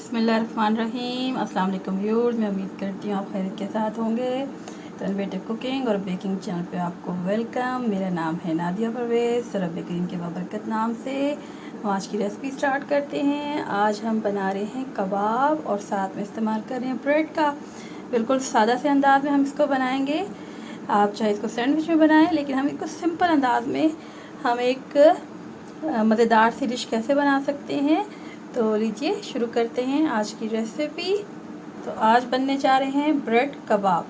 बिस्मिल्लाहिर्रहमानिर्रहीम। अस्सलाम वालेकुम व्यूअर्स, मैं उम्मीद करती हूँ आप खैरियत के साथ होंगे। तो इनोवेटिव कुकिंग और बेकिंग चैनल पे आपको वेलकम। मेरा नाम है नादिया परवेज़, रब करीम के बाबरकत नाम से हम आज की रेसिपी स्टार्ट करते हैं। आज हम बना रहे हैं कबाब और साथ में इस्तेमाल कर रहे हैं ब्रेड का। बिल्कुल सादा से अंदाज में हम इसको बनाएंगे। आप चाहे इसको सैंडविच में बनाएं, लेकिन हम इसको सिंपल अंदाज में हम एक मज़ेदार सी डिश कैसे बना सकते हैं। तो लीजिए शुरू करते हैं आज की रेसिपी। तो आज बनने जा रहे हैं ब्रेड कबाब।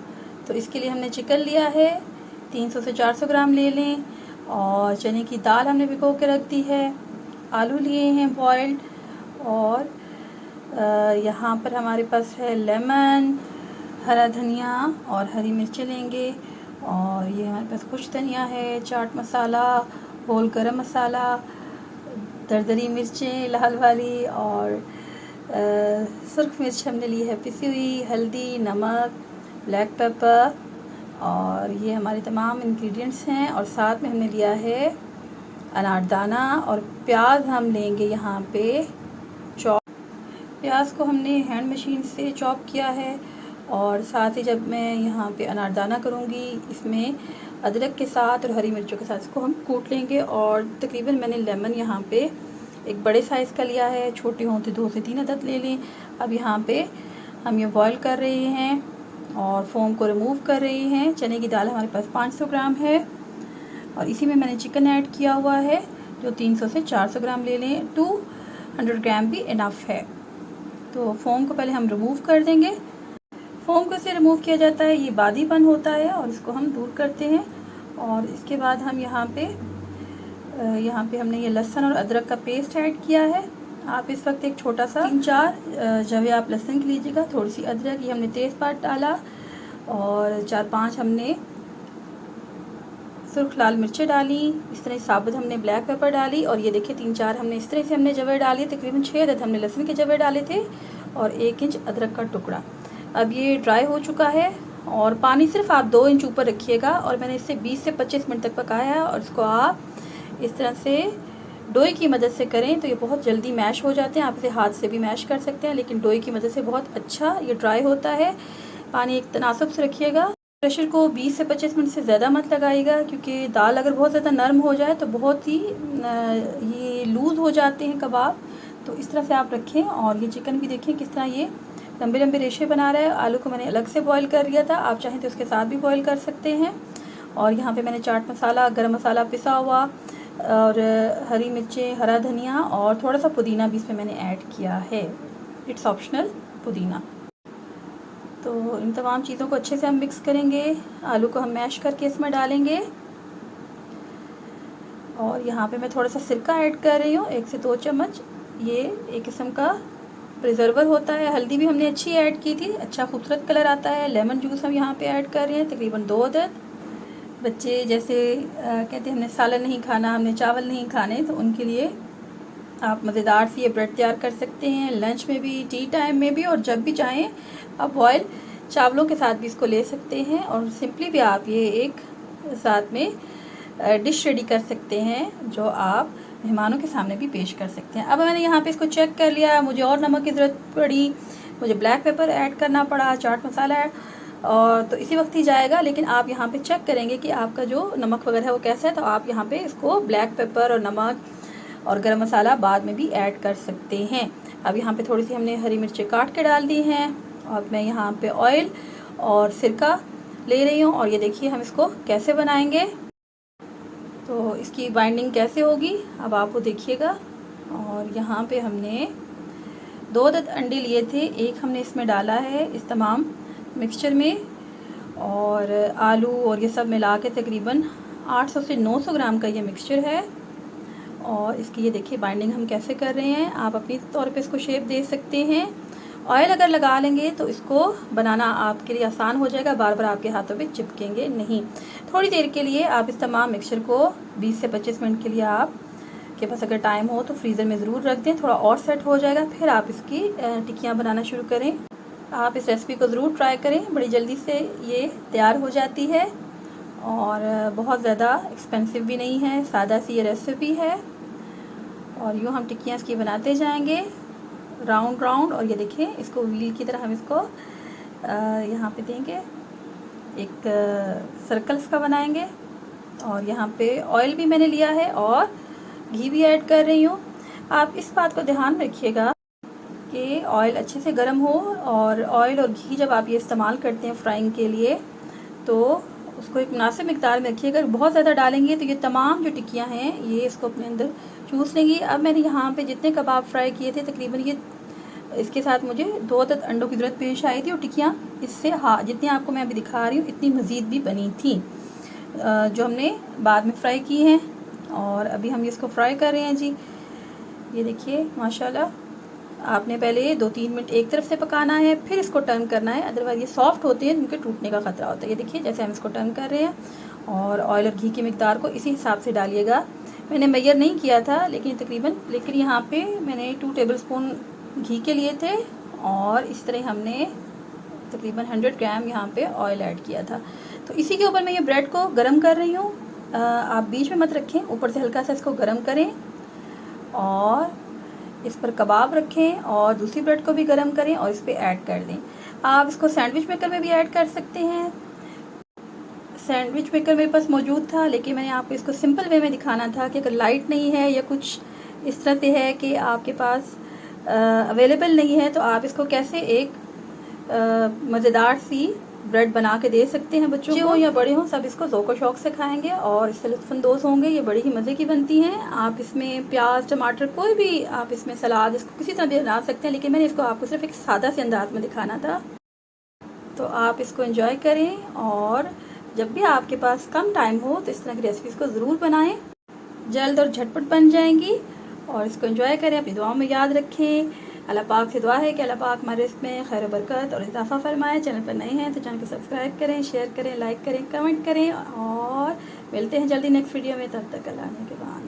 तो इसके लिए हमने चिकन लिया है, 300 से 400 ग्राम ले लें। और चने की दाल हमने भिगो के रख दी है। आलू लिए हैं बॉइल्ड। और यहाँ पर हमारे पास है लेमन, हरा धनिया और हरी मिर्चें लेंगे। और ये हमारे पास कुछ धनिया है, चाट मसाला, होल गरम मसाला, दरदरी मिर्चें लाल वाली, और सुर्ख मिर्च हमने ली है पिसी हुई, हल्दी, नमक, ब्लैक पेपर। और ये हमारे तमाम इंग्रेडिएंट्स हैं। और साथ में हमने लिया है अनारदाना। और प्याज हम लेंगे यहाँ पे चॉप। प्याज को हमने हैंड मशीन से चॉप किया है। और साथ ही जब मैं यहाँ पे अनारदाना करूँगी, इसमें अदरक के साथ और हरी मिर्चों के साथ इसको हम कूट लेंगे। और तकरीबन मैंने लेमन यहाँ पे एक बड़े साइज़ का लिया है, छोटे हों तो 2 से 3 अदद ले लें। अब यहाँ पे हम ये बॉईल कर रहे हैं और फोम को रिमूव कर रहे हैं। चने की दाल हमारे पास 500 ग्राम है। और इसी में मैंने चिकन ऐड किया हुआ है, जो 300 से 400 ग्राम ले लें। 200 ग्राम भी इनफ है। तो फोम को पहले हम रिमूव कर देंगे। फोम को से रिमूव किया जाता है, ये बादीपन होता है, और इसको हम दूर करते हैं। और इसके बाद हम यहाँ पे हमने ये लहसुन और अदरक का पेस्ट ऐड किया है। आप इस वक्त एक छोटा सा 3-4 जवे आप लहसुन की लीजिएगा, थोड़ी सी अदरक, ये हमने तेज़पात डाला, और 4-5 हमने सुर्ख लाल मिर्चें डाली। इस तरह साबुत हमने ब्लैक पेपर डाली। और ये देखिए 3-4 हमने इस तरह से हमने जवे डाली। तकरीबन 6 अदद हमने लहसुन के जवे डाले थे और 1 इंच अदरक का टुकड़ा। अब ये ड्राई हो चुका है। और पानी सिर्फ आप 2 इंच ऊपर रखिएगा। और मैंने इसे 20 से 25 मिनट तक पकाया है। और इसको आप इस तरह से डोई की मदद से करें तो ये बहुत जल्दी मैश हो जाते हैं। आप इसे हाथ से भी मैश कर सकते हैं, लेकिन डोई की मदद से बहुत अच्छा ये ड्राई होता है। पानी एक तनासब से रखिएगा। प्रेशर को 20 से 25 मिनट से ज़्यादा मत लगाइएगा, क्योंकि दाल अगर बहुत ज़्यादा नरम हो जाए तो बहुत ही ये लूज़ हो जाते हैं कबाब। तो इस तरह से आप रखें। और ये चिकन भी देखिए किस तरह ये लंबे लंबे रेशे बना रहा है। आलू को मैंने अलग से बॉईल कर लिया था, आप चाहें तो उसके साथ भी बॉईल कर सकते हैं। और यहाँ पे मैंने चाट मसाला, गरम मसाला पिसा हुआ, और हरी मिर्चें, हरा धनिया और थोड़ा सा पुदीना भी इसमें मैंने ऐड किया है। इट्स ऑप्शनल पुदीना। तो इन तमाम चीज़ों को अच्छे से हम मिक्स करेंगे। आलू को हम मैश करके इसमें डालेंगे। और यहाँ पे मैं थोड़ा सा सिरका ऐड कर रही हूँ, 1 से 2 चम्मच। ये एक किस्म का प्रिजर्वर होता है। हल्दी भी हमने अच्छी ऐड की थी, अच्छा खूबसूरत कलर आता है। लेमन जूस हम यहाँ पे ऐड कर रहे हैं, तकरीबन 2 अदद। बच्चे जैसे कहते हैं हमने सालन नहीं खाना, हमने चावल नहीं खाने, तो उनके लिए आप मज़ेदार सी ये ब्रेड तैयार कर सकते हैं। लंच में भी, टी टाइम में भी, और जब भी चाहें आप बॉयल चावलों के साथ भी इसको ले सकते हैं। और सिंपली भी आप ये एक साथ में डिश रेडी कर सकते हैं, जो आप मेहमानों के सामने भी पेश कर सकते हैं। अब मैंने यहाँ पे इसको चेक कर लिया, मुझे और नमक की ज़रूरत पड़ी, मुझे ब्लैक पेपर ऐड करना पड़ा, चाट मसाला ऐड, और तो इसी वक्त ही जाएगा। लेकिन आप यहाँ पे चेक करेंगे कि आपका जो नमक वगैरह है वो कैसा है। तो आप यहाँ पे इसको ब्लैक पेपर और नमक और गरम मसाला बाद में भी ऐड कर सकते हैं। अब यहाँ पे थोड़ी सी हमने हरी मिर्चें काट के डाल दी हैं। और मैं यहाँ पे ऑयल और सिरका ले रही हूँ। और ये देखिए हम इसको कैसे बनाएंगे, तो इसकी बाइंडिंग कैसे होगी अब आप वो देखिएगा। और यहाँ पे हमने 2 अदद अंडे लिए थे, 1 हमने इसमें डाला है इस तमाम मिक्सचर में। और आलू और ये सब मिला के तकरीबन 800 से 900 ग्राम का ये मिक्सचर है। और इसकी ये देखिए बाइंडिंग हम कैसे कर रहे हैं। आप अपनी तौर पे इसको शेप दे सकते हैं। ऑयल अगर लगा लेंगे तो इसको बनाना आपके लिए आसान हो जाएगा, बार बार आपके हाथों पे चिपकेंगे नहीं। थोड़ी देर के लिए आप इस तमाम मिक्सचर को 20 से 25 मिनट के लिए आप के पास अगर टाइम हो तो फ्रीज़र में ज़रूर रख दें, थोड़ा और सेट हो जाएगा। फिर आप इसकी टिक्कियाँ बनाना शुरू करें। आप इस रेसिपी को ज़रूर ट्राई करें, बड़ी जल्दी से ये तैयार हो जाती है और बहुत ज़्यादा एक्सपेंसिव भी नहीं है, सादा सी ये रेसिपी है। और यूँ हम टिक्कियाँ इसकी बनाते जाएंगे। राउंड राउंड, और ये देखिए इसको व्हील की तरह हम इसको यहाँ पे देंगे, एक सर्कल्स का बनाएंगे। और यहाँ पे ऑयल भी मैंने लिया है और घी भी ऐड कर रही हूँ। आप इस बात को ध्यान रखिएगा कि ऑयल अच्छे से गर्म हो, और ऑयल और घी जब आप ये इस्तेमाल करते हैं फ्राइंग के लिए तो उसको एक मुनासिब मिकदार में रखिए। अगर बहुत ज़्यादा डालेंगे तो ये तमाम जो टिक्कियाँ हैं ये इसको अपने अंदर चूस लेंगी। अब मैंने यहाँ पे जितने कबाब फ्राई किए थे तकरीबन ये इसके साथ मुझे 2 अदद अंडों की ज़रूरत पेश आई थी, और टिक्कियाँ इससे जितनी आपको मैं अभी दिखा रही हूँ इतनी मज़ीद भी बनी थी जो हमने बाद में फ्राई की हैं। और अभी हम इसको फ्राई कर रहे हैं जी। ये देखिए माशाल्लाह, आपने पहले 2-3 मिनट एक तरफ से पकाना है, फिर इसको टर्न करना है, अदरवाइज़ ये सॉफ्ट होते हैं, उनके टूटने का ख़तरा होता है। ये देखिए जैसे हम इसको टर्न कर रहे हैं, और ऑयल और घी की मिकदार को इसी हिसाब से डालिएगा। मैंने मेजर नहीं किया था लेकिन यहाँ पे मैंने 2 टेबलस्पून घी के लिए थे, और इस तरह हमने तकरीबन 100 ग्राम यहाँ पे ऑयल ऐड किया था। तो इसी के ऊपर मैं ये ब्रेड को गरम कर रही हूँ। आप बीच में मत रखें, ऊपर से हल्का सा इसको गरम करें, और इस पर कबाब रखें, और दूसरी ब्रेड को भी गरम करें और इस पर ऐड कर दें। आप इसको सैंडविच मेकर में भी ऐड कर सकते हैं। सैंडविच मेकर मेरे पास मौजूद था, लेकिन मैंने आपको इसको सिंपल वे में दिखाना था कि अगर लाइट नहीं है या कुछ इस तरह से है कि आपके पास अवेलेबल नहीं है, तो आप इसको कैसे एक मज़ेदार सी ब्रेड बना के दे सकते हैं। बच्चों को या बड़े हों सब इसको ज़ौक़ शौक़ से खाएंगे और इससे लुत्फ़अंदोज़ होंगे। ये बड़ी ही मज़े की बनती हैं। आप इसमें प्याज टमाटर कोई भी आप इसमें सलाद इसको किसी तरह भी बना सकते हैं, लेकिन मैंने इसको आपको सिर्फ एक सादा से अंदाज में दिखाना था। तो आप इसको एंजॉय करें, और जब भी आपके पास कम टाइम हो तो इस तरह की रेसिपीज़ को ज़रूर बनाएँ, जल्द और झटपट बन जाएंगी। और इसको एंजॉय करें, अपनी दुआओं में याद रखें। अल्लाह पाक से दुआ है कि अल्लाह पाक हमारे इसमें खैर बरकत और इजाफ़ा फरमाए। चैनल पर नए हैं तो चैनल को सब्सक्राइब करें, शेयर करें, लाइक करें, कमेंट करें, और मिलते हैं जल्दी नेक्स्ट वीडियो में। तब तक अल्लाह के बाद।